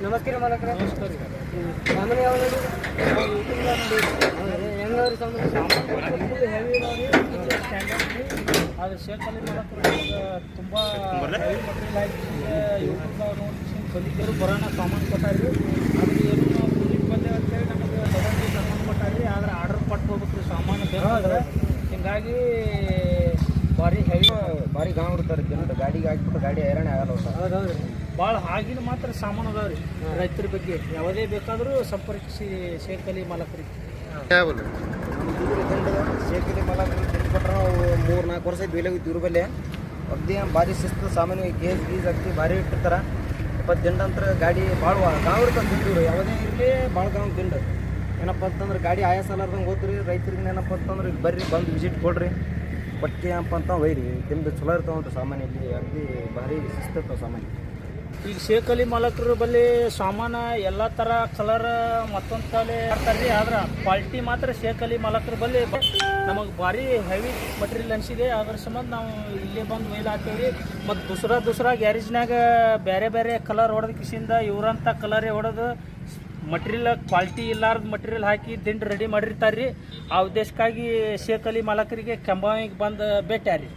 ನಮಸ್ಕಾರ ಮಾಲಕರೇ. ನಮಸ್ಕಾರ ರೀ. ಸಾಮಾನ್ಯ ಯಾವ ನೋಡಿ ಹೆಂಗವ್ರಿ ಸಾಮಾನು ಹೆವಿ ಇದಾವೆ ಸ್ಟ್ಯಾಂಡರ್ಡ್ ರೀ. ಆದರೆ ಶೇಖಲ್ಲಿ ಮಾಡಕ್ಕೆ ತುಂಬ ಹೆವಿ ಮಟೀರಿಯಲ್ ಆಗಿ ಯೂಟ್ಯೂಬ್ ನೋಡಿ ಕಲಿತರು ಬರೋಣ ಸಾಮಾನು ಕೊಟ್ಟಾರಿ. ಆದರೆ ಏನು ನಾವು ಕೂಲಿಗೆ ಬಂದೇವೆ ಅಂತೇಳಿ ನಮಗೆ ತಗೊಂಡು ಸಾಮಾನು ಕೊಟ್ಟಾರಿ. ಆದರೆ ಆರ್ಡರ್ ಕೊಟ್ಟು ಹೋಗ್ಬೇಕು ರೀ ಸಾಮಾನು ಬೇಕಾದ್ರೆ. ಹಿಂಗಾಗಿ ಭಾರಿ ಗಾಂವ್ ಇರ್ತಾರೆ ಜನರು ಗಾಡಿಗೆ ಹಾಕ್ಬಿಟ್ಟು ಗಾಡಿ ಹೈರಾಣೆ ಆಗಲ್ಲ. ಹೌದೌದು ರೀ. ಭಾಳ ಆಗಿನ ಮಾತ್ರ ಸಾಮಾನು ಅದಾವೆ ರೀ. ರೈತರ ಬಗ್ಗೆ ಯಾವುದೇ ಬೇಕಾದರೂ ಸಂಪರ್ಕಿಸಿ ಶೇಖಲಿ ಮಾಲಕರಿಗೆ. ಶೇಖಲಿ ಮಾಲಕರು ತಿಂದು ಕೊಟ್ಟರೆ ನಾವು 3-4 ವರ್ಷ ಬೇಲಾಗಿತ್ತು ಇವ್ರ ಬಲ್ಲೆ. ಅಗ್ದಿ ಭಾರಿ ಶಿಸ್ತು ಸಾಮಾನ್ಯ ಗೀಸ್ ಹಾಕಿ ಭಾರಿ ಇಟ್ಟಿರ್ತಾರೆ. 20 ದಿಂಡ ಅಂತ ಗಾಡಿ ಭಾಳ ಗಾಂವ್ ಇರ್ತಾರೆ ತಿಂದಿವ್ರು. ಯಾವುದೇ ಇರಲಿ ಭಾಳ ಗಾಂವ್ ದಿಂಡ. ಏನಪ್ಪ ಅಂತಂದ್ರೆ ಗಾಡಿ ಆಯಾಸ ಅಲ್ಲಾರ್ದಂಗೆ ಹೋದ್ರಿ. ರೈತರಿಗೆ ಏನಪ್ಪ ಅಂತಂದ್ರೆ ಈಗ ಬರ್ರಿ ಬಂದು ವಿಸಿಟ್ ಕೊಡ್ರಿ ಬಟ್ಟಿ ಏನಪ್ಪ ಅಂತ ಒಯ್ರಿ. ತಿಂದು ಚಲೋ ಇರ್ತಾವೆ ಸಾಮಾನ್ಯ. ಇಲ್ಲಿ ಅಗ್ದಿ ಭಾರಿ ಶಿಸ್ತು ಇರ್ತಾವೆ ಸಾಮಾನ್ಯ. ಈಗ ಶೇಖಲಿ ಮಾಲಕರು ಬಲ್ಲಿ ಸಾಮಾನು ಎಲ್ಲ ಥರ ಕಲರ್ ಮತ್ತೊಂದು ತಲೆ ಮಾಡ್ತಾರೆ ರೀ. ಆದ್ರೆ ಕ್ವಾಲಿಟಿ ಮಾತ್ರ ಶೇಖಲಿ ಮಾಲಕರ ಬಲ್ಲಿ ನಮಗೆ ಭಾರಿ ಹೆವಿ ಮಟೀರಿಯಲ್ ಅನಿಸಿದೆ. ಅದ್ರ ಸಂಬಂಧ ನಾವು ಇಲ್ಲೇ ಬಂದು ಮೇಲ್ ಹಾಕ್ತೇವೆ. ಮತ್ತು ದೂಸರಾ ಗ್ಯಾರೇಜ್ನಾಗ ಬೇರೆ ಬೇರೆ ಕಲರ್ ಹೊಡೆದ ಕಿಸಿಂದ ಇವ್ರಂಥ ಕಲರೇ ಹೊಡೆದು ಮಟೀರಿಯಲ್ ಕ್ವಾಲಿಟಿ ಇಲ್ಲಾರ್ದ ಮಟೀರಿಯಲ್ ಹಾಕಿ ದಿಂಡು ರೆಡಿ ಮಾಡಿರ್ತಾರೆ ರೀ. ಆ ಉದ್ದೇಶಕ್ಕಾಗಿ ಶೇಖಲಿ ಮಾಲಕರಿಗೆ ಕೆಂಬಾವಿಗೆ ಬಂದು ಭೇಟಿ ರೀ.